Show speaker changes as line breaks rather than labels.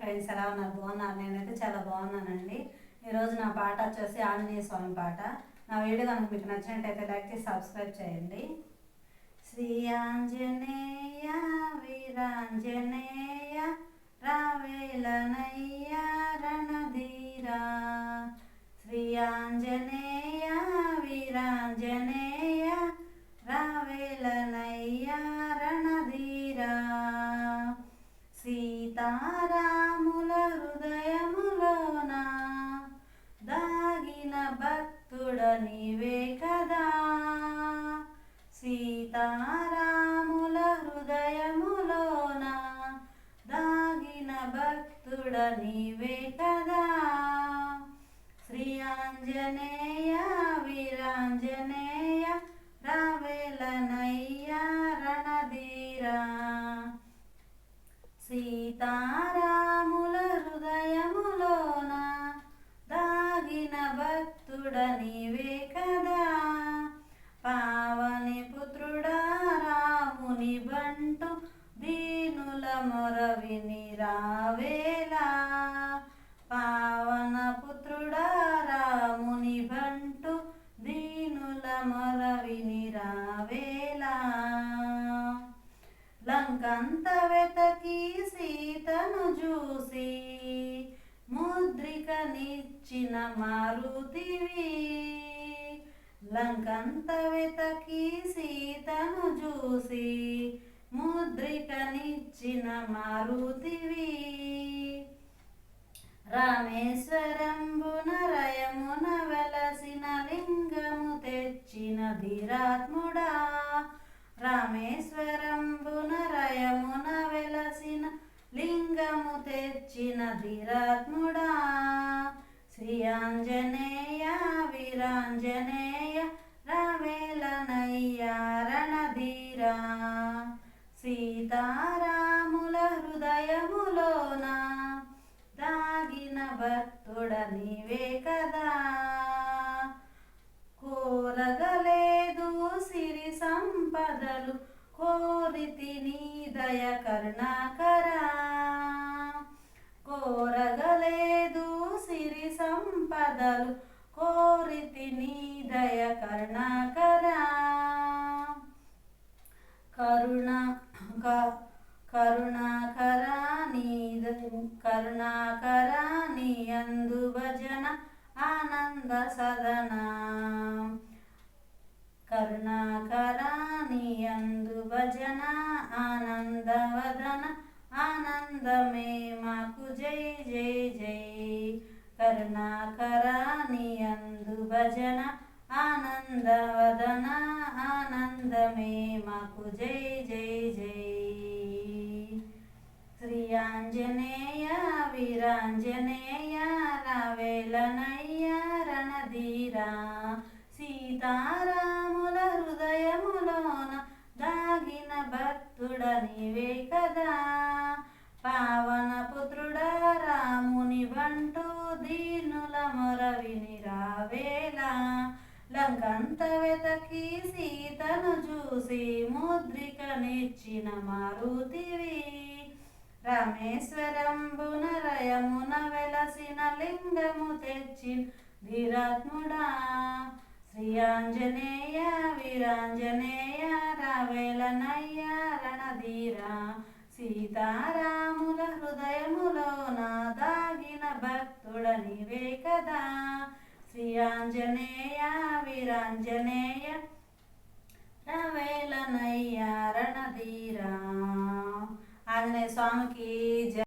Friends, ఎలా ఉన్నారు? బాగున్నారు? నేనైతే చాలా బాగున్నానండి. ఈరోజు నా పాట వచ్చేసి ఆంజనేయ స్వామి పాట. నా వీడియో కనుక మీకు నచ్చినట్టయితే లైక్ చేసి సబ్స్క్రైబ్ చేయండి. శ్రీ ఆంజనేయ వీరాంజనేయ రావేలనయ్య రణధీరా. శ్రీ ఆంజనేయ వీరాంజనేయ రావేలనయ్య రణధీరా. సీతారాముల హృదయములోన దాగిన భక్తుడ నీవే కదా. సీతారాముల హృదయములోన దాగిన భక్తుడ నీవే కదా. శ్రీ ఆంజనేయ వీరాంజనేయ రావేలనయ్య రణధీరా. సీతారాముల హృదయములోన దాగిన భక్తుడ నీవే కదా. పావని పుత్రుడా రాముని బంటు దీనుల మొరవిని రావేలా. పావన పుత్రుడా రాముని బంటు దీనుల మొరవిని రావేలా. లంకంత వెతకి సీతను చూసి ముద్రికనిచ్చిన మారుతివి. లంకంత వెతకి సీతను చూసి ముద్రికనిచ్చిన మారుతివి. రామేశ్వరంబున రయమున వెలసిన లింగము తెచ్చిన ధీరాత్ముడా. రామేశ్వరంబున రయమున వెలసిన లింగము తెచ్చిన ధీరాత్ముడా. శ్రీ ఆంజనేయ వీరాంజనేయ రావేలనయ్య రణధీరా. సీతారాముల హృదయములోన దాగిన భక్తుడ నీవే కదా. కోరగలేదు సిరి సంపదలు కోరితి నీ దయ కరుణాకరా. కోరగలేదు సిరి సంపదలు కోరితి నీ దయ కరుణాకరా. కరుణాకరా నీ అందు భజన ఆనంద సదన. కరుణాకరా నీ అందు భజన ఆనందవదన. ఆనందమే మాకు జై జై జై. కరుణాకరా నీ అందు భజన ఆనందవదన. ఆనందమే మాకు జై జై జై. శ్రీ ఆంజనేయ వీరాంజనేయ రావేలనయ్య రణధీరా. సీతారాముల హృదయములోన దాగిన భక్తుడ నీవే కదా. పావన పుత్రుడా రాముని బంటు దీనుల మొరవిని రావేలా. లంకంత వెతకి సీతను చూసి ముద్రికనిచ్చిన మారుతివి. రామేశ్వరంబున రయమున వెలసిన లింగము తెచ్చిన ధీరాత్ముడా. శ్రీ ఆంజనేయ వీరాంజనేయ రావేలనయ్య రణధీరా. సీతారాముల హృదయములోన దాగిన భక్తుడ నీవే కదా. శ్రీ ఆంజనేయ వీరాంజనేయ రావేలనయ్య రణధీరా. ఆంజనేయ స్వామికి